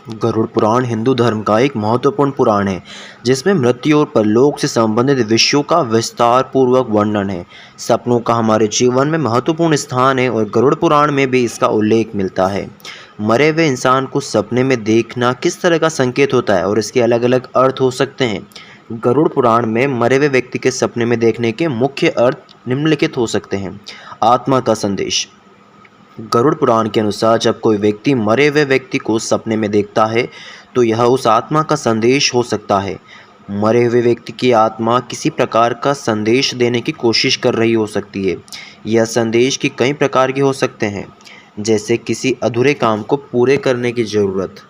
गरुड़ पुराण हिंदू धर्म का एक महत्वपूर्ण पुराण है जिसमें मृत्यु और परलोक से संबंधित विषयों का विस्तार पूर्वक वर्णन है। सपनों का हमारे जीवन में महत्वपूर्ण स्थान है और गरुड़ पुराण में भी इसका उल्लेख मिलता है। मरे हुए इंसान को सपने में देखना किस तरह का संकेत होता है और इसके अलग अलग अर्थ हो सकते हैं। गरुड़ पुराण में मरे हुए व्यक्ति के सपने में देखने के मुख्य अर्थ निम्नलिखित हो सकते हैं। आत्मा का संदेश। गरुड़ पुराण के अनुसार जब कोई व्यक्ति मरे हुए व्यक्ति को सपने में देखता है तो यह उस आत्मा का संदेश हो सकता है। मरे हुए व्यक्ति की आत्मा किसी प्रकार का संदेश देने की कोशिश कर रही हो सकती है। यह संदेश की कई प्रकार के हो सकते हैं, जैसे किसी अधूरे काम को पूरे करने की ज़रूरत।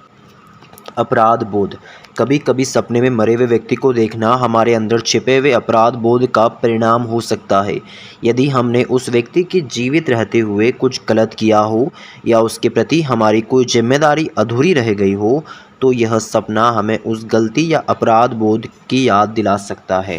अपराध बोध। कभी कभी सपने में मरे हुए व्यक्ति को देखना हमारे अंदर छिपे हुए अपराध बोध का परिणाम हो सकता है। यदि हमने उस व्यक्ति की जीवित रहते हुए कुछ गलत किया हो या उसके प्रति हमारी कोई जिम्मेदारी अधूरी रह गई हो तो यह सपना हमें उस गलती या अपराध बोध की याद दिला सकता है।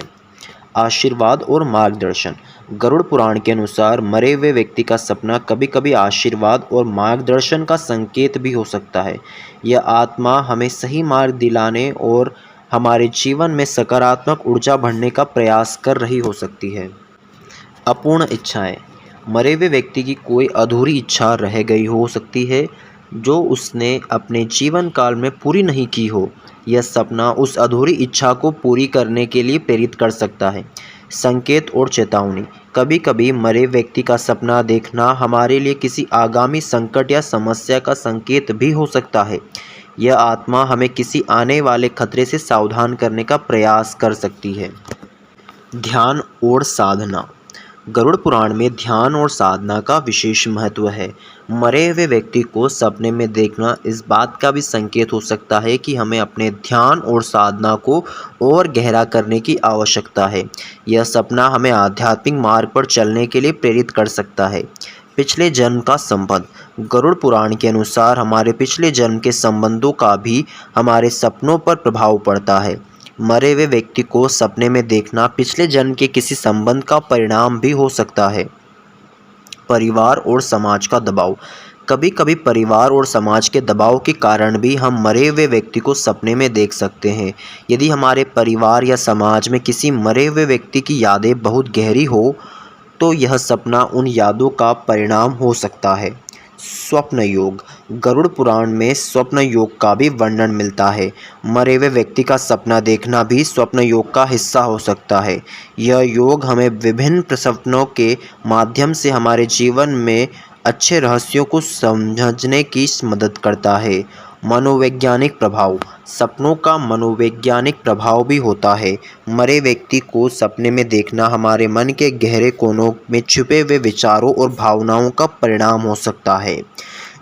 आशीर्वाद और मार्गदर्शन। गरुड़ पुराण के अनुसार मरे हुए व्यक्ति का सपना कभी कभी आशीर्वाद और मार्गदर्शन का संकेत भी हो सकता है। यह आत्मा हमें सही मार्ग दिलाने और हमारे जीवन में सकारात्मक ऊर्जा भरने का प्रयास कर रही हो सकती है। अपूर्ण इच्छाएं। मरे हुए व्यक्ति की कोई अधूरी इच्छा रह गई हो सकती है जो उसने अपने जीवन काल में पूरी नहीं की हो। यह सपना उस अधूरी इच्छा को पूरी करने के लिए प्रेरित कर सकता है। संकेत और चेतावनी। कभी कभी मरे व्यक्ति का सपना देखना हमारे लिए किसी आगामी संकट या समस्या का संकेत भी हो सकता है। यह आत्मा हमें किसी आने वाले खतरे से सावधान करने का प्रयास कर सकती है। ध्यान और साधना। गरुड़ पुराण में ध्यान और साधना का विशेष महत्व है। मरे हुए व्यक्ति को सपने में देखना इस बात का भी संकेत हो सकता है कि हमें अपने ध्यान और साधना को और गहरा करने की आवश्यकता है। यह सपना हमें आध्यात्मिक मार्ग पर चलने के लिए प्रेरित कर सकता है। पिछले जन्म का संबंध। गरुड़ पुराण के अनुसार हमारे पिछले जन्म के संबंधों का भी हमारे सपनों पर प्रभाव पड़ता है। मरे हुए व्यक्ति को सपने में देखना पिछले जन्म के किसी संबंध का परिणाम भी हो सकता है। परिवार और समाज का दबाव। कभी कभी परिवार और समाज के दबाव के कारण भी हम मरे हुए व्यक्ति को सपने में देख सकते हैं। यदि हमारे परिवार या समाज में किसी मरे हुए व्यक्ति की यादें बहुत गहरी हो तो यह सपना उन यादों का परिणाम हो सकता है। स्वप्न योग। गरुड़ पुराण में स्वप्न योग का भी वर्णन मिलता है। मरे हुए व्यक्ति का सपना देखना भी स्वप्न योग का हिस्सा हो सकता है। यह योग हमें विभिन्न सपनों के माध्यम से हमारे जीवन में अच्छे रहस्यों को समझने की मदद करता है। मनोवैज्ञानिक प्रभाव। सपनों का मनोवैज्ञानिक प्रभाव भी होता है। मरे व्यक्ति को सपने में देखना हमारे मन के गहरे कोनों में छुपे हुए विचारों और भावनाओं का परिणाम हो सकता है।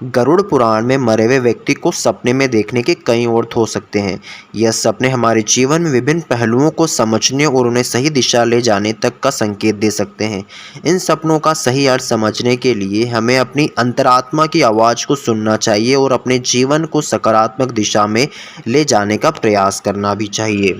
गरुड़ पुराण में मरे हुए व्यक्ति को सपने में देखने के कई अर्थ हो सकते हैं। यह सपने हमारे जीवन में विभिन्न पहलुओं को समझने और उन्हें सही दिशा ले जाने तक का संकेत दे सकते हैं। इन सपनों का सही अर्थ समझने के लिए हमें अपनी अंतरात्मा की आवाज़ को सुनना चाहिए और अपने जीवन को सकारात्मक दिशा में ले जाने का प्रयास करना भी चाहिए।